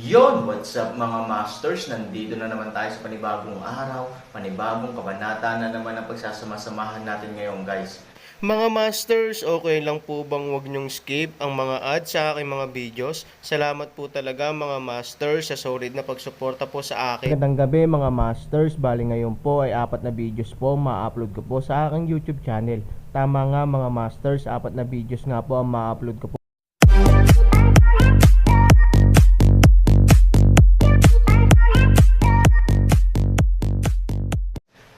Yon, what's up mga masters? Nandito na naman tayo sa panibagong araw, panibagong kabanata na naman ang pagsasama-samahan natin ngayon guys. Mga masters, okay lang po bang wag nyong skip ang mga ads sa aking mga videos? Salamat po talaga mga masters sa solid na pagsuporta po sa akin. Magandang gabi mga masters, bali ngayon po ay 4 na videos po ma-upload ko po sa aking YouTube channel. Tama nga mga masters, 4 na videos nga po ang ma-upload ko po.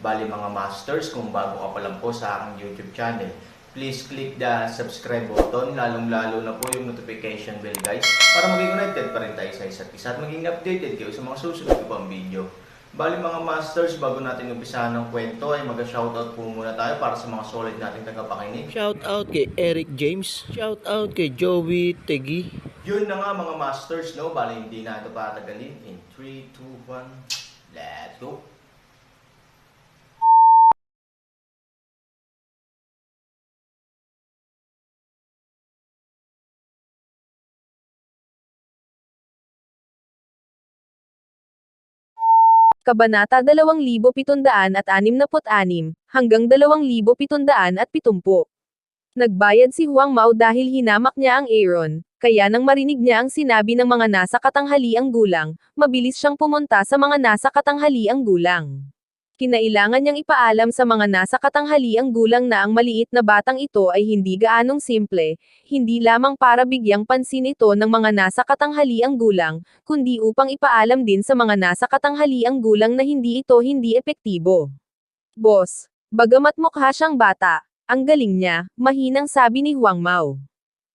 Bali mga masters, kung bago ka pa lang po sa aking YouTube channel, please click the subscribe button, lalong-lalo na po yung notification bell guys, para maging connected pa rin tayo sa isa't isa at maging updated kayo sa mga susunod ko pang video. Bali mga masters, bago natin umpisahan ng kwento ay mag-shoutout po muna tayo para sa mga solid nating tagapakinig. Shoutout kay Eric James, shoutout kay Joey Tegi. Yun na nga mga masters, no? Bali hindi na ito patagalin. In 3, 2, 1, let's go! Kabanata 2766 hanggang 2770. Nagbayad si Huang Mao dahil hinamak niya ang Aaron, kaya nang marinig niya ang sinabi ng mga nasa katanghaliang gulang, mabilis siyang pumunta sa mga nasa katanghaliang gulang. Kinailangan niyang ipaalam sa mga nasa katanghaliang gulang na ang maliit na batang ito ay hindi gaanong simple, hindi lamang para bigyang pansin ito ng mga nasa katanghaliang gulang, kundi upang ipaalam din sa mga nasa katanghaliang gulang na hindi ito hindi epektibo. Boss, bagamat mukha siyang bata, ang galing niya, mahinang sabi ni Huang Mao.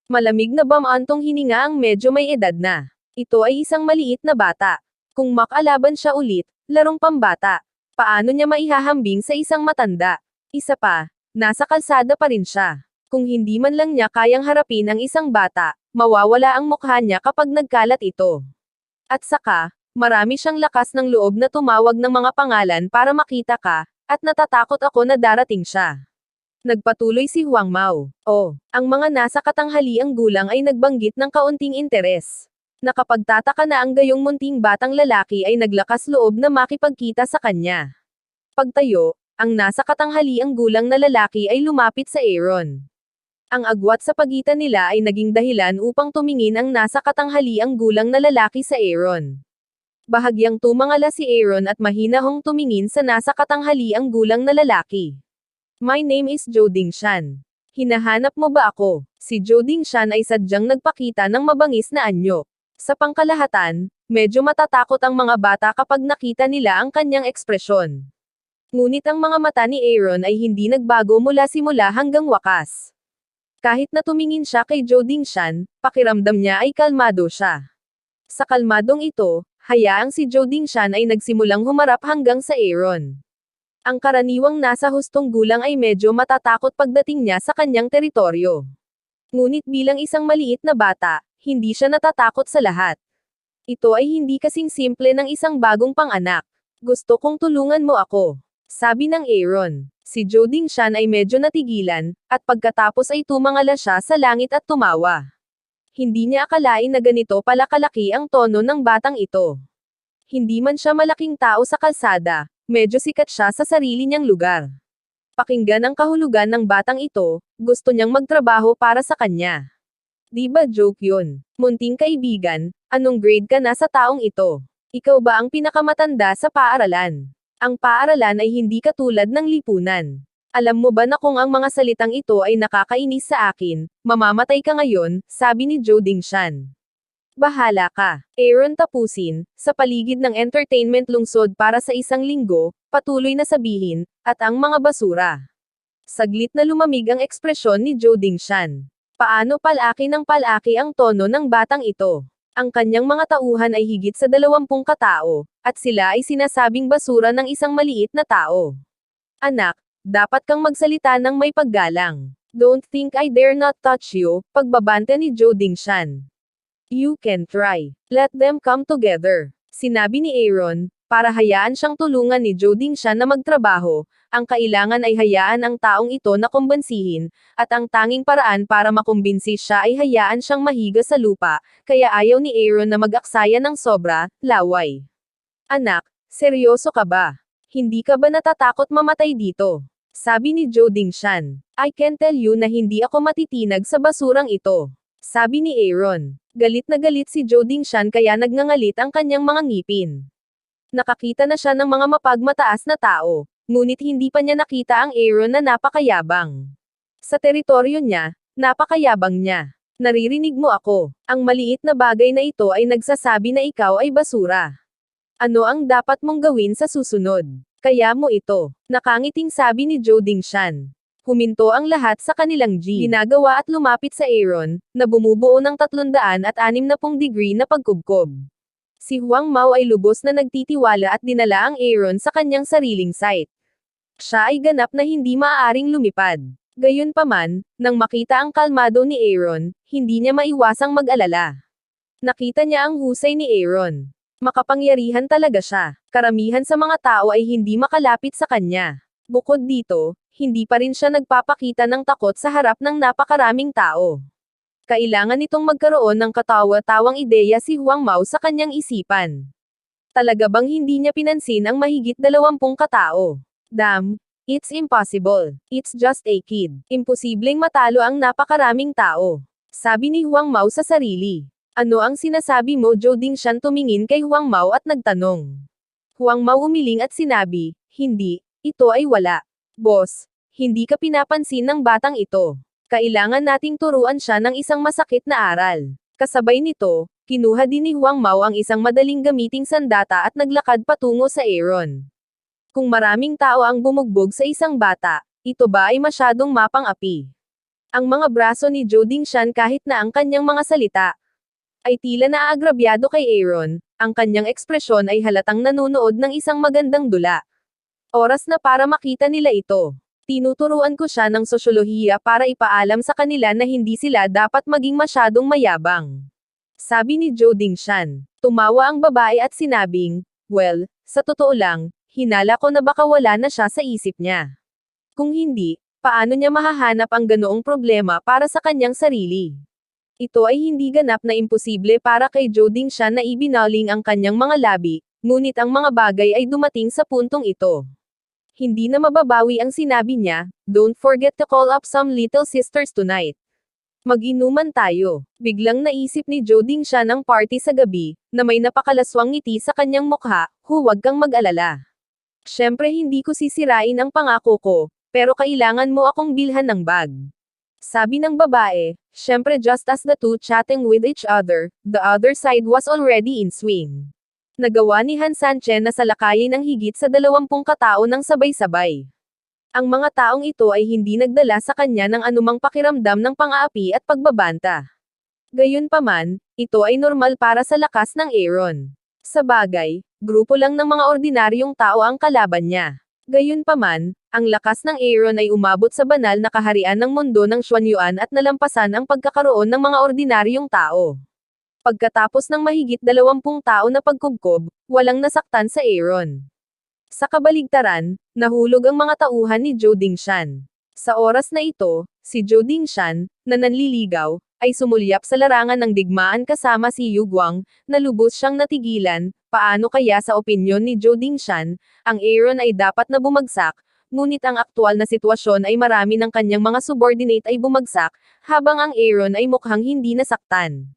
Malamig na bamantong hininga ang medyo may edad na. Ito ay isang maliit na bata. Kung makalaban siya ulit, larong pambata. Paano niya maihahambing sa isang matanda? Isa pa, nasa kalsada pa rin siya. Kung hindi man lang niya kayang harapin ang isang bata, mawawala ang mukha niya kapag nagkalat ito. At saka, marami siyang lakas ng loob na tumawag ng mga pangalan para makita ka, at natatakot ako na darating siya. Nagpatuloy si Huang Mao. Oh, ang mga nasa katanghaliang gulang ay nagbanggit ng kaunting interes. Nakapagtataka na ang gayong munting batang lalaki ay naglakas loob na makipagkita sa kanya. Pagtayo, ang nasa katanghaliang gulang na lalaki ay lumapit sa Aaron. Ang agwat sa pagitan nila ay naging dahilan upang tumingin ang nasa katanghaliang gulang na lalaki sa Aaron. Bahagyang tumangala si Aaron at mahinahong tumingin sa nasa katanghaliang gulang na lalaki. My name is Zhou Dingshan. Hinahanap mo ba ako? Si Zhou Dingshan ay sadyang nagpakita ng mabangis na anyo. Sa pangkalahatan, medyo matatakot ang mga bata kapag nakita nila ang kanyang ekspresyon. Ngunit ang mga mata ni Aaron ay hindi nagbago mula simula hanggang wakas. Kahit na tumingin siya kay Zhou Dingshan, pakiramdam niya ay kalmado siya. Sa kalmadong ito, hayaang si Zhou Dingshan ay nagsimulang humarap hanggang sa Aaron. Ang karaniwang nasa hustong gulang ay medyo matatakot pagdating niya sa kanyang teritoryo. Ngunit bilang isang maliit na bata, hindi siya natatakot sa lahat. Ito ay hindi kasing simple ng isang bagong panganak. Gusto kong tulungan mo ako. Sabi ng Aaron. Si Zhou Dingshan ay medyo natigilan, at pagkatapos ay tumangala siya sa langit at tumawa. Hindi niya akalain na ganito pala kalaki ang tono ng batang ito. Hindi man siya malaking tao sa kalsada, medyo sikat siya sa sarili niyang lugar. Pakinggan ang kahulugan ng batang ito, gusto niyang magtrabaho para sa kanya. Di ba joke yun? Munting kaibigan, anong grade ka na sa taong ito? Ikaw ba ang pinakamatanda sa paaralan? Ang paaralan ay hindi katulad ng lipunan. Alam mo ba na kung ang mga salitang ito ay nakakainis sa akin, mamamatay ka ngayon, sabi ni Zhou Dingshan. Bahala ka. Aaron tapusin, sa paligid ng entertainment lungsod para sa isang linggo, patuloy na sabihin, at ang mga basura. Saglit na lumamig ang ekspresyon ni Zhou Dingshan. Paano palaki ng palaki ang tono ng batang ito? Ang kanyang mga tauhan ay higit sa 20 katao, at sila ay sinasabing basura ng isang maliit na tao. Anak, dapat kang magsalita ng may paggalang. Don't think I dare not touch you, pagbabante ni Zhou Dingshan. You can try. Let them come together. Sinabi ni Aaron, para hayaan siyang tulungan ni Zhou Dingshan na magtrabaho, ang kailangan ay hayaan ang taong ito na kumbensihin, at ang tanging paraan para makumbinsi siya ay hayaan siyang mahiga sa lupa, kaya ayaw ni Aaron na mag-aksaya ng sobra, laway. Anak, seryoso ka ba? Hindi ka ba natatakot mamatay dito? Sabi ni Zhou Dingshan. I can tell you na hindi ako matitinag sa basurang ito. Sabi ni Aaron. Galit na galit si Zhou Dingshan kaya nagngangalit ang kanyang mga ngipin. Nakakita na siya ng mga mapagmataas na tao, ngunit hindi pa niya nakita ang Aaron na napakayabang. Sa teritoryo niya, napakayabang niya. Naririnig mo ako. Ang maliit na bagay na ito ay nagsasabi na ikaw ay basura. Ano ang dapat mong gawin sa susunod? Kaya mo ito. Nakangiting sabi ni Zhou Dingshan. Huminto ang lahat sa kanilang ginagawa at lumapit sa Aaron, na bumubuo ng 360 degree na pagkubkob. Si Huang Mao ay lubos na nagtitiwala at dinala ang Aaron sa kanyang sariling site. Siya ay ganap na hindi maaaring lumipad. Gayunpaman, nang makita ang kalmado ni Aaron, hindi niya maiwasang mag-alala. Nakita niya ang husay ni Aaron. Makapangyarihan talaga siya. Karamihan sa mga tao ay hindi makalapit sa kanya. Bukod dito, hindi pa rin siya nagpapakita ng takot sa harap ng napakaraming tao. Kailangan nitong magkaroon ng katawa-tawang ideya si Huang Mao sa kanyang isipan. Talaga bang hindi niya pinansin ang mahigit 20 katao? Damn, it's impossible. It's just a kid. Imposibleng matalo ang napakaraming tao. Sabi ni Huang Mao sa sarili. Ano ang sinasabi mo? Zhou Dingshan tumingin kay Huang Mao at nagtanong. Huang Mao umiling at sinabi, hindi, ito ay wala. Boss, hindi ka pinapansin ng batang ito. Kailangan nating turuan siya ng isang masakit na aral. Kasabay nito, kinuha din ni Huang Mao ang isang madaling gamiting sandata at naglakad patungo sa Aaron. Kung maraming tao ang bumugbog sa isang bata, ito ba ay masyadong mapang-api? Ang mga braso ni Zhou Dingshan kahit na ang kanyang mga salita ay tila naaagrabyado kay Aaron, ang kanyang ekspresyon ay halatang nanunood ng isang magandang dula. Oras na para makita nila ito. Tinuturuan ko siya ng sosyolohiya para ipaalam sa kanila na hindi sila dapat maging masyadong mayabang. Sabi ni Zhou Dingshan. Tumawa ang babae at sinabing, well, sa totoo lang, hinala ko na baka wala na siya sa isip niya. Kung hindi, paano niya mahahanap ang ganoong problema para sa kanyang sarili? Ito ay hindi ganap na imposible para kay Zhou Dingshan na ibinaling ang kanyang mga labi, ngunit ang mga bagay ay dumating sa puntong ito. Hindi na mababawi ang sinabi niya, don't forget to call up some little sisters tonight. Mag-inuman tayo. Biglang naisip ni Zhou Dingshan ang party sa gabi, na may napakalaswang ngiti sa kanyang mukha, huwag kang mag-alala. Siyempre hindi ko sisirain ang pangako ko, pero kailangan mo akong bilhan ng bag. Sabi ng babae, siyempre just as the two chatting with each other, the other side was already in swing. Nagawa ni Han Sanchen na salakayin ang higit sa 20 katao ng sabay-sabay. Ang mga taong ito ay hindi nagdala sa kanya ng anumang pakiramdam ng pang-aapi at pagbabanta. Gayunpaman, ito ay normal para sa lakas ng Aaron. Sa bagay, grupo lang ng mga ordinaryong tao ang kalaban niya. Gayunpaman, ang lakas ng Aaron ay umabot sa banal na kaharian ng mundo ng Xuanyuan at nalampasan ang pagkakaroon ng mga ordinaryong tao. Pagkatapos ng mahigit 20 tao na pagkubkob, walang nasaktan sa Aaron. Sa kabaligtaran, nahulog ang mga tauhan ni Zhou Dingshan. Sa oras na ito, si Zhou Dingshan, na nanliligaw, ay sumulyap sa larangan ng digmaan kasama si Yu Guang, na lubos siyang natigilan. Paano kaya sa opinyon ni Zhou Dingshan, ang Aaron ay dapat na bumagsak, ngunit ang aktwal na sitwasyon ay marami ng kanyang mga subordinate ay bumagsak, habang ang Aaron ay mukhang hindi nasaktan.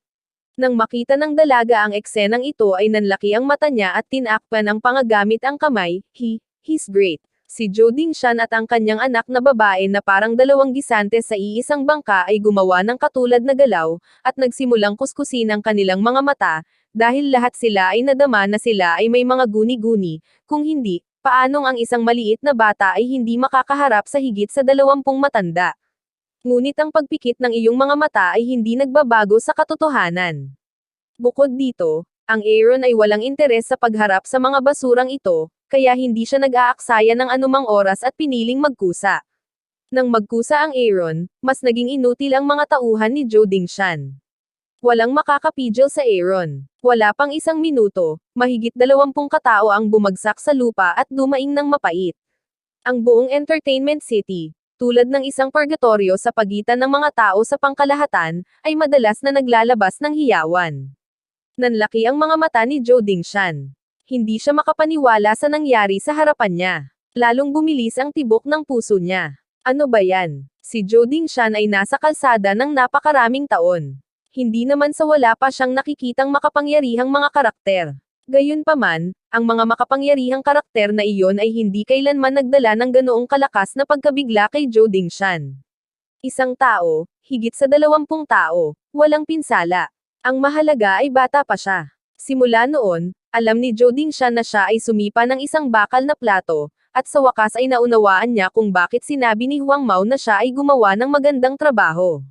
Nang makita ng dalaga ang eksenang ito ay nanlaki ang mata niya at tinakpan ang pangagamit ang kamay, he's great. Si Zhou Dingshan at ang kanyang anak na babae na parang dalawang gisante sa iisang bangka ay gumawa ng katulad na galaw, at nagsimulang kuskusin ang kanilang mga mata, dahil lahat sila ay nadama na sila ay may mga guni-guni, kung hindi, paanong ang isang maliit na bata ay hindi makakaharap sa higit sa 20 matanda. Ngunit ang pagpikit ng iyong mga mata ay hindi nagbabago sa katotohanan. Bukod dito, ang Aaron ay walang interes sa pagharap sa mga basurang ito, kaya hindi siya nag-aaksaya ng anumang oras at piniling magkusa. Nang magkusa ang Aaron, mas naging inutil ang mga tauhan ni Zhou Dingshan. Walang makakapigil sa Aaron. Wala pang isang minuto, mahigit 20 katao ang bumagsak sa lupa at dumaing ng mapait. Ang buong Entertainment City, tulad ng isang purgatorio sa pagitan ng mga tao sa pangkalahatan, ay madalas na naglalabas ng hiyawan. Nanlaki ang mga mata ni Zhou Dingshan. Hindi siya makapaniwala sa nangyari sa harapan niya. Lalong bumilis ang tibok ng puso niya. Ano ba yan? Si Zhou Dingshan ay nasa kalsada ng napakaraming taon. Hindi naman sa wala pa siyang nakikitang makapangyarihang mga karakter. Gayunpaman, ang mga makapangyarihang karakter na iyon ay hindi kailanman nagdala ng ganoong kalakas na pagkabigla kay Zhou Dingshan. Isang tao, higit sa 20 tao, walang pinsala. Ang mahalaga ay bata pa siya. Simula noon, alam ni Zhou Dingshan na siya ay sumipa ng isang bakal na plato, at sa wakas ay naunawaan niya kung bakit sinabi ni Huang Mao na siya ay gumawa ng magandang trabaho.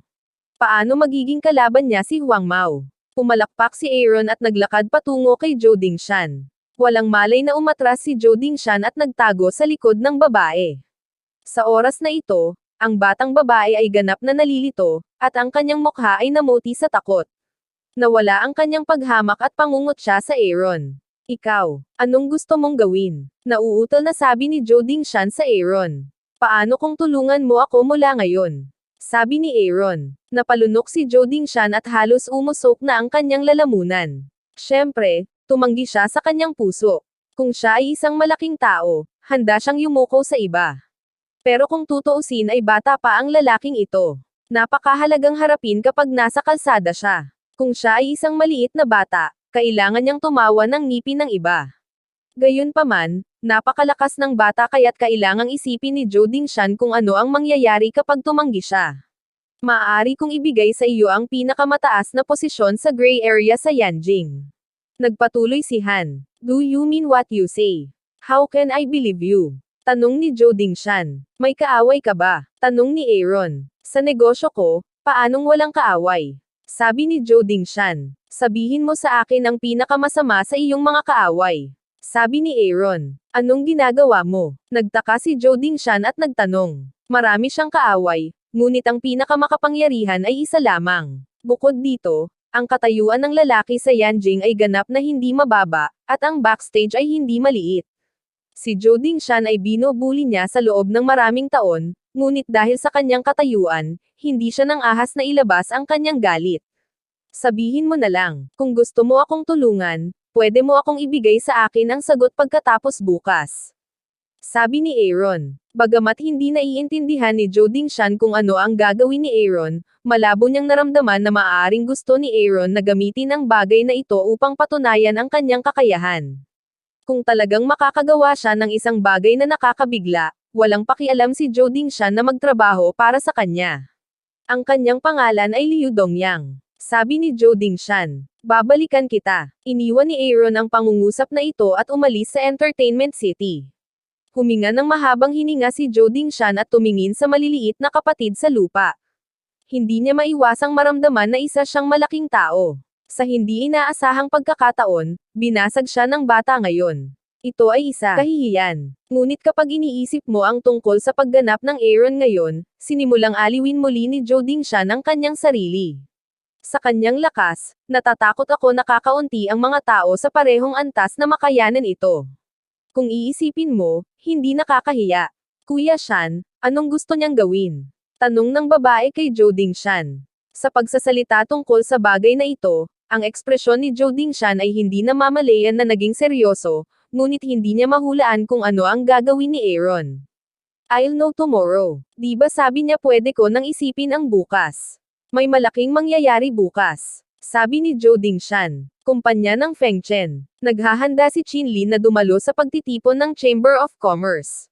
Paano magiging kalaban niya si Huang Mao? Pumalakpak si Aaron at naglakad patungo kay Zhou Dingshan. Walang malay na umatras si Zhou Dingshan at nagtago sa likod ng babae. Sa oras na ito, ang batang babae ay ganap na nalilito, at ang kanyang mukha ay namuti sa takot. Nawala ang kanyang paghamak at pangungot siya sa Aaron. Ikaw, anong gusto mong gawin? Nauutal na sabi ni Zhou Dingshan sa Aaron. Paano kung tulungan mo ako mula ngayon? Sabi ni Aaron. Napalunok si Zhou Dingshan at halos umusok na ang kanyang lalamunan. Siyempre, tumanggi siya sa kanyang puso. Kung siya ay isang malaking tao, handa siyang yumuko sa iba. Pero kung tutuusin ay bata pa ang lalaking ito. Napakahalagang harapin kapag nasa kalsada siya. Kung siya ay isang maliit na bata, kailangan niyang tumawa ng ngipin ng iba. Gayunpaman, napakalakas ng bata kaya't kailangang isipin ni Zhou Dingshan kung ano ang mangyayari kapag tumanggi siya. Maaari kong ibigay sa iyo ang pinakamataas na posisyon sa gray area sa Yanjing. Nagpatuloy si Han. Do you mean what you say? How can I believe you? Tanong ni Zhou Dingshan. May kaaway ka ba? Tanong ni Aaron. Sa negosyo ko, paanong walang kaaway? Sabi ni Zhou Dingshan. Sabihin mo sa akin ang pinakamasama sa iyong mga kaaway. Sabi ni Aaron. Anong ginagawa mo? Nagtaka si Zhou Dingshan at nagtanong. Marami siyang kaaway, ngunit ang pinakamakapangyarihan ay isa lamang. Bukod dito, ang katayuan ng lalaki sa Yanjing ay ganap na hindi mababa, at ang backstage ay hindi maliit. Si Zhou Dingshan ay binubuli niya sa loob ng maraming taon, ngunit dahil sa kanyang katayuan, hindi siya nang ahas na ilabas ang kanyang galit. Sabihin mo na lang, kung gusto mo akong tulungan, pwede mo akong ibigay sa akin ang sagot pagkatapos bukas. Sabi ni Aaron. Bagamat hindi naiintindihan ni Zhou Dingshan kung ano ang gagawin ni Aaron, malabo niyang naramdaman na maaaring gusto ni Aaron na gamitin ang bagay na ito upang patunayan ang kanyang kakayahan. Kung talagang makakagawa siya ng isang bagay na nakakabigla, walang pakialam si Zhou Dingshan na magtrabaho para sa kanya. Ang kanyang pangalan ay Liu Dongyang. Sabi ni Zhou Dingshan. Babalikan kita. Iniwan ni Aaron ang pangungusap na ito at umalis sa Entertainment City. Huminga ng mahabang hininga si Zhou Dingshan at tumingin sa maliliit na kapatid sa lupa. Hindi niya maiwasang maramdaman na isa siyang malaking tao. Sa hindi inaasahang pagkakataon, binasag siya ng bata ngayon. Ito ay isa kahihiyan. Ngunit kapag iniisip mo ang tungkol sa pagganap ng Aaron ngayon, sinimulang aliwin muli ni Zhou Dingshan ang kanyang sarili. Sa kanyang lakas, natatakot ako na kakaunti ang mga tao sa parehong antas na makayanan ito. Kung iisipin mo, hindi nakakahiya. Kuya Shan, anong gusto niyang gawin? Tanong ng babae kay Zhou Dingshan. Sa pagsasalita tungkol sa bagay na ito, ang ekspresyon ni Zhou Dingshan ay hindi namamalayan na naging seryoso, ngunit hindi niya mahulaan kung ano ang gagawin ni Aaron. I'll know tomorrow. Di ba sabi niya pwede ko nang isipin ang bukas? May malaking mangyayari bukas. Sabi ni Zhou Dingshan. Kumpanya ng Feng Chen. Naghahanda si Qin Lin na dumalo sa pagtitipon ng Chamber of Commerce.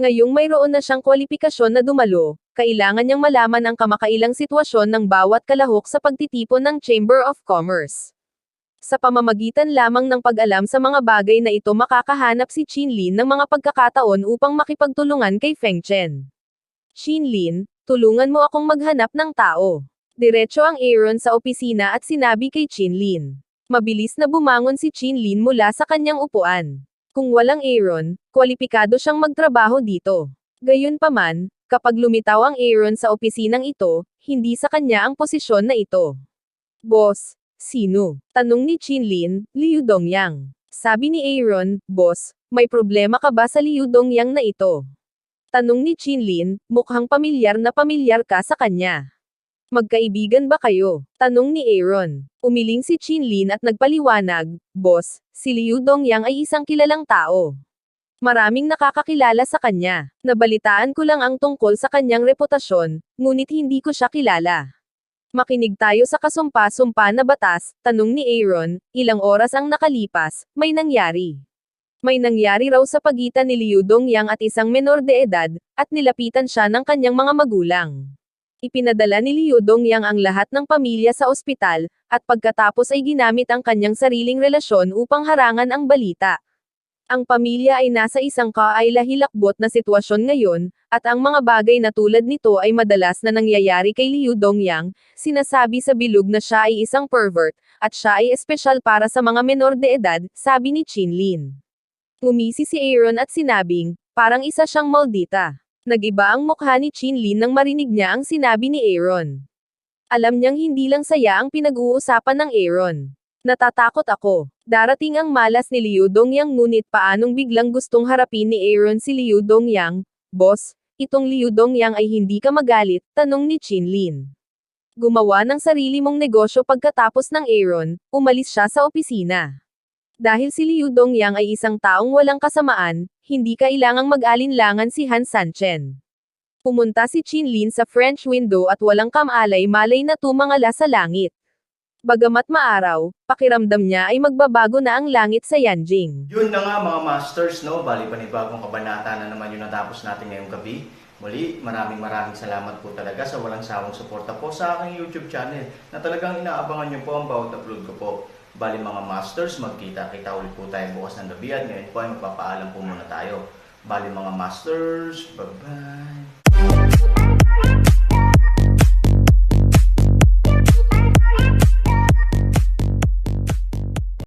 Ngayong mayroon na siyang kwalifikasyon na dumalo, kailangan niyang malaman ang kamakailang sitwasyon ng bawat kalahok sa pagtitipon ng Chamber of Commerce. Sa pamamagitan lamang ng pag-alam sa mga bagay na ito makakahanap si Qin Lin ng mga pagkakataon upang makipagtulungan kay Feng Chen. Qin Lin, tulungan mo akong maghanap ng tao. Diretso ang Aaron sa opisina at sinabi kay Qin Lin. Mabilis na bumangon si Qin Lin mula sa kanyang upuan. Kung walang Aaron, kwalipikado siyang magtrabaho dito. Gayunpaman, kapag lumitaw ang Aaron sa opisinang ito, hindi sa kanya ang posisyon na ito. Boss, sino? Tanong ni Chinlin, Liu Dongyang. Sabi ni Aaron, Boss, may problema ka ba sa Liu Dongyang na ito? Tanong ni Chinlin, mukhang pamilyar na pamilyar ka sa kanya. Magkaibigan ba kayo? Tanong ni Aaron. Umiling si Chinlin at nagpaliwanag, Boss, si Liu Dongyang ay isang kilalang tao. Maraming nakakakilala sa kanya. Nabalitaan ko lang ang tungkol sa kanyang reputasyon, ngunit hindi ko siya kilala. Makinig tayo sa kasumpa-sumpa na batas, tanong ni Aaron, ilang oras ang nakalipas, may nangyari. May nangyari raw sa pagitan ni Liu Dongyang at isang menor de edad, at nilapitan siya ng kanyang mga magulang. Ipinadala ni Liu Dongyang ang lahat ng pamilya sa ospital, at pagkatapos ay ginamit ang kanyang sariling relasyon upang harangan ang balita. Ang pamilya ay nasa isang kaay-lahilakbot na sitwasyon ngayon, at ang mga bagay na tulad nito ay madalas na nangyayari kay Liu Dongyang, sinasabi sa bilog na siya ay isang pervert, at siya ay espesyal para sa mga menor de edad, sabi ni Chinlin. Ngumisi si Aaron at sinabing, parang isa siyang maldita. Nag-iba ang mukha ni Chinlin nang marinig niya ang sinabi ni Aaron. Alam niyang hindi lang saya ang pinag-uusapan ng Aaron. Natatakot ako. Darating ang malas ni Liu Dongyang ngunit paanong biglang gustong harapin ni Aaron si Liu Dongyang? Boss, itong Liu Dongyang ay hindi ka magalit, tanong ni Chinlin. Gumawa ng sarili mong negosyo pagkatapos ng Aaron, umalis siya sa opisina. Dahil si Liu Dongyang ay isang taong walang kasamaan, hindi kailangang mag-alinlangan si Han Sanchen. Pumunta si Chinlin sa French window at walang kamalay-malay na tumangala sa langit. Bagamat maaraw, pakiramdam niya ay magbabago na ang langit sa Yanjing. Yun na nga mga masters, no? Bali panibagong kabanata na naman yung natapos natin ngayong gabi. Muli, maraming salamat po talaga sa walang sawang suporta po sa aking YouTube channel na talagang inaabangan nyo po ang bawat upload ko po. Bali mga masters, magkita-kita ulit po tayo bukas ng gabi at ngayon po ay magpapaalam po muna tayo. Bali mga masters, bye-bye!